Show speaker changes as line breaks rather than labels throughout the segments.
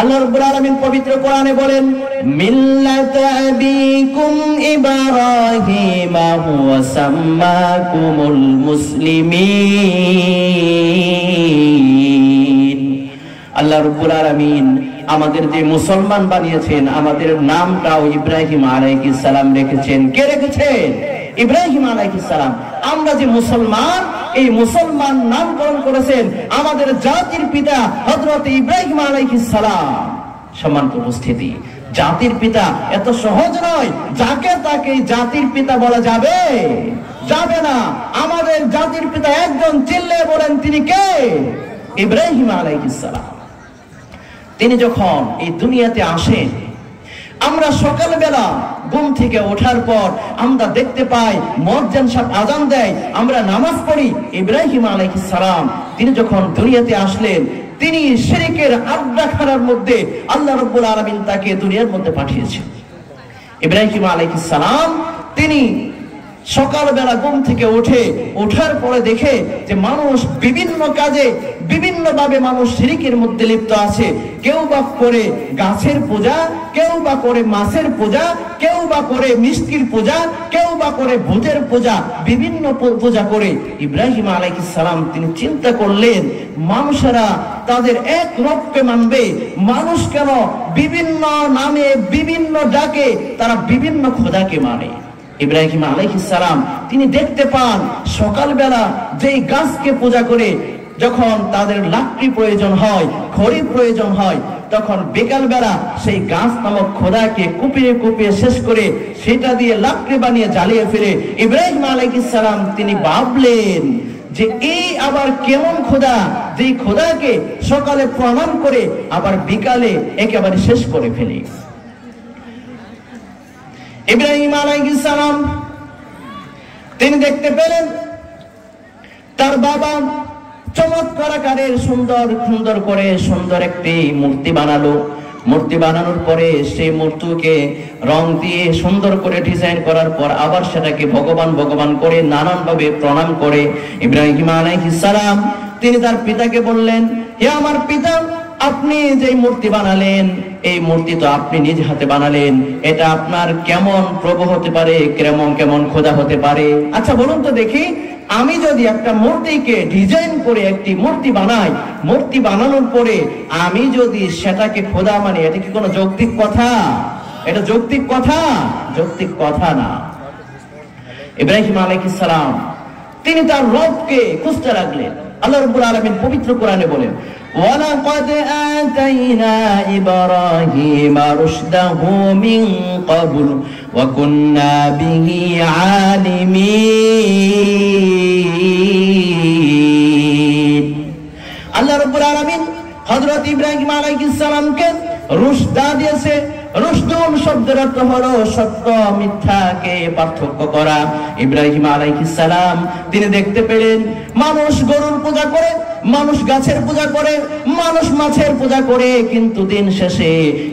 আল্লাহ রাব্বুল আলামিন পবিত্র কোরআনে বলেন, মিল্লাত আবিকুম ইব্রাহিম হুয়া সাম্মাকুমুল মুসলিমিন। আল্লাহ রাব্বুল আলামিন আমাদের যে মুসলমান বানিয়েছেন, আমাদের নামটাও ইব্রাহিম আলাইহিস সালাম রেখেছেন। কে রেখেছেন? ইব্রাহিম আলাইহিস সালাম। আমরা যে মুসলমান, এই মুসলমান নামকরণ করেছেন আমাদের জাতির পিতা হযরত ইব্রাহিম আলাইহিস সালাম। সম্মানিত উপস্থিতি, জাতির পিতা এত সহজ নয়, যাকে তাকে জাতির পিতা বলা যাবে যাবে না। আমাদের জাতির পিতা একজন, চিল্লে বলেন তিনি কে? ইব্রাহিম আলাইহিস সালাম। তিনি যখন এই দুনিয়াতে আসেন, আমরা সকালবেলা ঘুম থেকে ওঠার পর আমরা দেখতে পাই মুয়াজ্জিন সাহেব আযান দেয়, আমরা নামাজ পড়ি। ইব্রাহিম আলাইহিস সালাম তিনি যখন দুনিয়াতে আসলেন, তিনি শিরকের আড্ডাখানার মধ্যে আল্লাহ রাব্বুল আলামিন তাকে দুনিয়ার মধ্যে পাঠিয়েছেন। ইব্রাহিম আলাইহিস সালাম তিনি সকালবেলা ঘুম থেকে ওঠার পরে দেখে যে মানুষ বিভিন্ন কাজে বিভিন্নভাবে মানুষ শিরকের মধ্যে লিপ্ত আছে। কেউ বা করে গাছের পূজা, কেউ বা করে মাছের পূজা, কেউ বা করে মিষ্টির পূজা, কেউ বা করে ভূতের পূজা, বিভিন্ন পূজা করে। ইব্রাহিম আলাইহিস সালাম তিনি চিন্তা করলেন, মানুষেরা তাদের এক রবকে মানবে, মানুষ কেন বিভিন্ন নামে বিভিন্ন ডাকে তারা বিভিন্ন খোদাকে মানে? ইব্রাহিম আলাইহিস সালাম তিনি দেখতে পান সকালবেলা যেই গাছকে পূজা করে যখন তাদের লাকড়ি প্রয়োজন হয়, খড়ি প্রয়োজন হয়, তখন বিকালবেলা সেই গাছ নামক খোদাকে কুপিয়ে কুপিয়ে শেষ করে সেটা দিয়ে লাকড়ি বানিয়ে জ্বালিয়ে ফেলে। ইব্রাহিম আলাইহিস সালাম তিনি ভাবলেন যে এই আবার কেমন খোদা, যেই খোদাকে সকালে প্রণাম করে আবার বিকালে একেবারে শেষ করে ফেলে। ইব্রাহিম আলাইহিস সালাম তিনি দেখতে পেলেন তার বাবা চমৎকার আকারের সুন্দর করে সুন্দর একটি মূর্তি বানালো। মূর্তি বানানোর পরে সেই মূর্তিকে রং দিয়ে সুন্দর করে ডিজাইন করার পর আবার সেটাকে ভগবান ভগবান করে নানানভাবে প্রণাম করে ইব্রাহিম আলাইহিস সালাম তিনি তার পিতাকে বললেন, হে আমার পিতা, আপনি যে মূর্তি বানালেন, এই মূর্তি তো আপনি নিজ হাতে বানালেন, এটা আপনার কেমন প্রভু হতে পারে, কেমন খোদা হতে পারে? আচ্ছা বলুন তো দেখি, আমি যদি একটা মূর্তিকে ডিজাইন করে একটি মূর্তি বানাই, মূর্তি বানানোর পরে আমি যদি সেটাকে খোদা মানি, এটা কি কোনো যৌক্তিক কথা? এটা যৌক্তিক কথা? যৌক্তিক কথা না। ইব্রাহিম আলাইহিস সালাম তিনি তার রবকে খুঁজতে লাগলেন। আল্লাহ রাব্বুল আলামিন পবিত্র কোরআনে বলেন, ওয়ালাকাদ আতাইনা ইব্রাহিমা রুশদাহু মিন ক্বাবল ওয়া কুননা বিহি আলিমিন। আল্লাহ রাব্বুল আলামিন হযরত ইব্রাহিম আলাইহিস সালামকে রুশদা দিয়েছে। রুশদুন শব্দের অর্থ হলো সত্য মিথ্যাকে পার্থক্য করা। ইব্রাহিম আলাইহিস সালাম তিনি দেখতে পেলেন মানুষ গরুর পূজা করে, মানুষ গাছের পূজা করে, মানুষ মাছের পূজা করে, কিন্তু দিন শেষে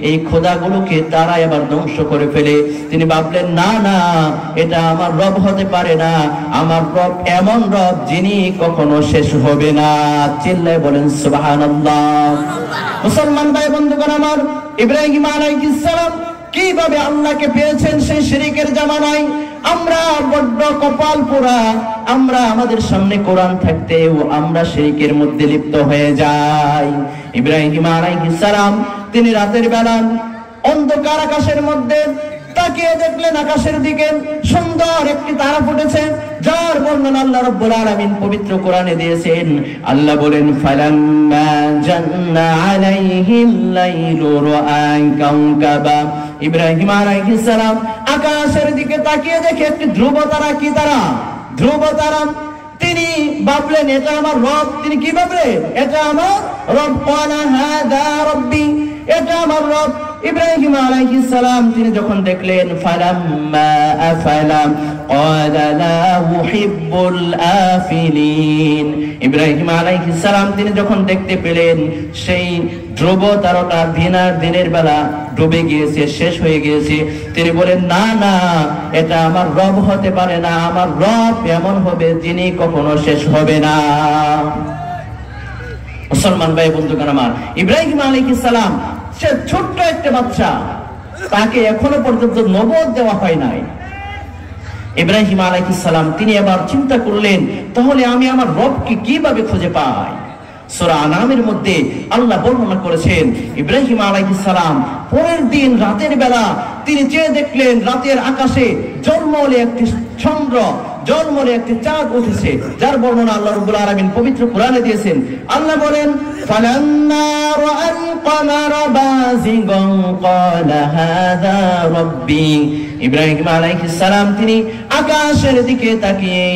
এই খোদাগুলোকে তারা এবার ধ্বংস করে ফেলে। তিনি ভাবলেন, না না, এটা আমার রব হতে পারে না। আমার রব এমন রব যিনি কখনো শেষ হবে না। চিল্লায় বলেন সুবহানাল্লাহ। মুসলমান ভাই বন্ধুগণ আমার, ইব্রাহিম আলাইহিস সালাম কিভাবে আল্লাহকে পেয়েছেন সেই শিরকের জামানায়? আমরা বড্ড কপাল পোড়া, আমরা আমাদের সামনে কোরআন থাকতেও আমরা শিরকের মধ্যে লিপ্ত হয়ে যাই। ইব্রাহিম আলাইহিস সালাম তিনি রাতের বেলা অন্ধকার আকাশের মধ্যে তাকিয়ে দেখলেন আকাশের দিকে সুন্দর একটি তারা ফুটেছে, যার বর্ণনা আল্লাহ রাব্বুল আলামিন পবিত্র কোরআনে দিয়েছেন। আল্লাহ বলেন, ফালাম্মা জান্না আলাইহিল লাইলু রাআ কাওকাবা। ইব্রাহিম আলাইহিস সালাম আকাশের দিকে তাকিয়ে দেখে একটি ধ্রুব তারা। কি তারা? ধ্রুব তারা। তিনি ভাবলেন এটা আমার রব। তিনি কি ভাবলেন? এটা আমার রব। ক্বালা হাযা রাব্বি, এটা আমার রব। ইব্রাহিম আলাইহিস সালাম তিনি যখন দেখলেন ফালাম্মা আফালা ক্বালা লা উহিব্বুল আফিলিন। ইব্রাহিম আলাইহিস সালাম তিনি যখন দেখতে পেলেন সেই ধ্রুব তারকা দিনের বেলা ডুবে গিয়েছে, শেষ হয়ে গিয়েছে, তিনি বলেন, না না, এটা আমার রব হতে পারে না। আমার রব এমন হবে যিনি কখনো শেষ হবে না। মুসলমান ভাই বন্ধুগণ আমার, ইব্রাহিম আলাইহিস সালাম সে ছোট্ট একটা বাচ্চা, তাকে এখনো পর্যন্ত নবুয়ত দেওয়া হয় নাই। ইব্রাহিম আলাইহিস সালাম তিনি এবার চিন্তা করলেন, তাহলে আমি আমার রবকে কিভাবে খুঁজে পাই? সূরা আনামের মধ্যে আল্লাহ বর্ণনা করেছেন, ইব্রাহিম আলাইহিস সালাম পরের দিন রাতের বেলা তিনি চেয়ে দেখলেন রাতের আকাশে ঝলমলে একটি চন্দ্র, ঝলমলে একটি চাঁদ উঠেছে, যার বর্ণনা আল্লাহ রাব্বুল আলামিন পবিত্র কোরআনে দিয়েছেন। আল্লাহ বলেন, ফালাম্মা রাআল কামারা বাযিগান ক্বালা হাযা রাব্বি। ইব্রাহিম আলাইহিস সালাম তিনি আকাশের দিকে তাকিয়ে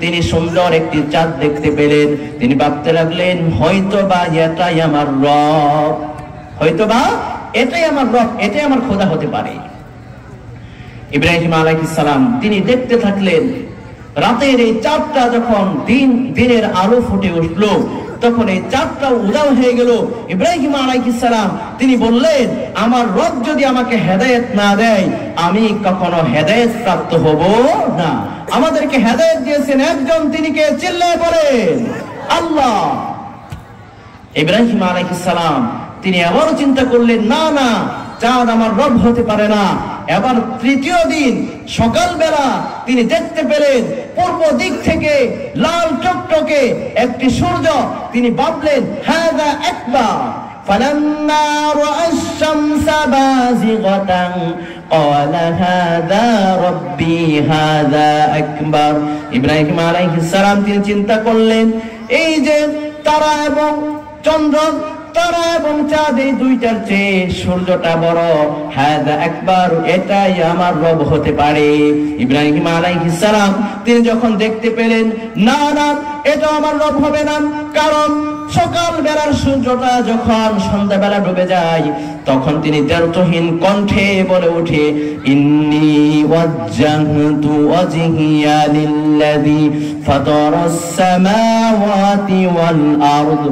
তিনি সুন্দর একটি চাঁদ দেখতে পেলেন। তিনি ভাবতে লাগলেন, হয়তোবা এটাই আমার রব, হয়তোবা এটাই আমার রব, এটাই আমার খোদা হতে পারে। ইব্রাহিম আলাইহিস সালাম তিনি দেখতে থাকলেন। রাতের এই চাঁদটা যখন দিনের আলো ফুটে উঠলো, তখন এই চাঁদটা উধাও হয়ে গেল। ইব্রাহিম আলাইহিস সালাম তিনি বললেন, আমার রব যদি আমাকে হেদায়েত না দেয়, আমি কখনো হেদায়েত প্রাপ্ত হব না। আমাদেরকে হেদায়েত দিয়েছেন একজন, তিনি কে? চিল্লায়ে বলেন, আল্লাহ। ইব্রাহিম আলাইহিস সালাম তিনি আবারও চিন্তা করলেন, না না, চাঁদ আমার রব হতে পারে না। এবার তৃতীয় দিন সকালবেলা তিনি দেখতে পেলেন পূর্ব দিক থেকে লাল টকটকে একটি সূর্য। তিনি ভাবলেন, হাযা আকবার। ফালাম্মা রাআশ শামসা বাযিগাতান ক্বালা হাযা রাব্বি হাযা আকবার। ইব্রাহিম আলাইহিস সালাম তিনি চিন্তা করলেন, এই যে তারা এবং চন্দ্র, তারা এবং চাঁদ, এই দুইটার চেয়ে সূর্যটা বড়, হাযা আকবার, এটাই আমার রব হতে পারে। ইব্রাহিম আলাইহিস সালাম তিনি যখন দেখতে পেলেন, না না, এটা আমার রব হবে না, কারণ সকাল বেলার সূর্যটা যখন সন্ধ্যাবেলা ডুবে যায়, তখন তিনি দ্ব্যর্থহীন কণ্ঠে বলে ওঠে, ইন্নী ওয়াজ্জাহতু ওয়াজহিয়া লিল্লাযী ফাতারাস সামাওয়াতি ওয়াল আরদ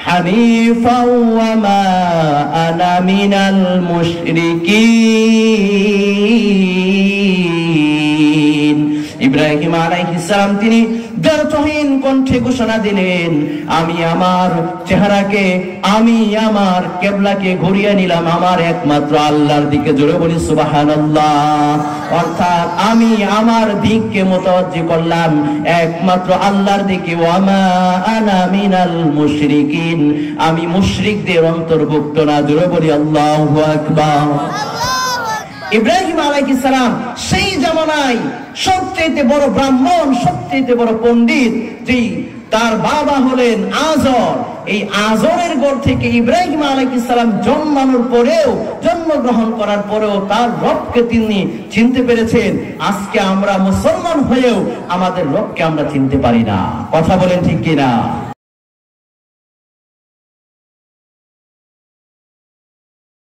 হানিফাও ওয়া মা আনা মিনাল মুশরিকিন। ইব্রাহিম আলাইহিস সালাম তিনি দ্ব্যর্থহীন কণ্ঠে ঘোষণা দিলেন, আমি আমার চেহারাকে, আমি আমার কিবলাকে ঘুরিয়ে নিলাম আমার একমাত্র আল্লাহর দিকে। জোরে বলি সুবহানাল্লাহ। অর্থাৎ আমি আমার দিককে মুতাওয়াজ্জি করলাম একমাত্র আল্লাহর দিকে। ওয়া মা আনা মিনাল মুশরিকিন, আমি মুশরিকদের অন্তর্ভুক্ত না। জোরে বলি আল্লাহু আকবার। ইব্রাহিম আলাইহিস সালাম সেই জামানায় সবচেয়ে বড় ব্রাহ্মণ, সবচেয়ে বড় পণ্ডিত, যেই তার বাবা হলেন আজর। এই আজরের ঘর থেকে ইব্রাহিম আলাইহিস সালাম জন্মানোর পরেও, জন্মগ্রহণ করার পরেও তার রবকে তিনি চিনতে পেরেছেন। আজকে আমরা মুসলমান হয়েও আমাদের রবকে আমরা চিনতে পারি না। কথা বলেন ঠিক কিনা?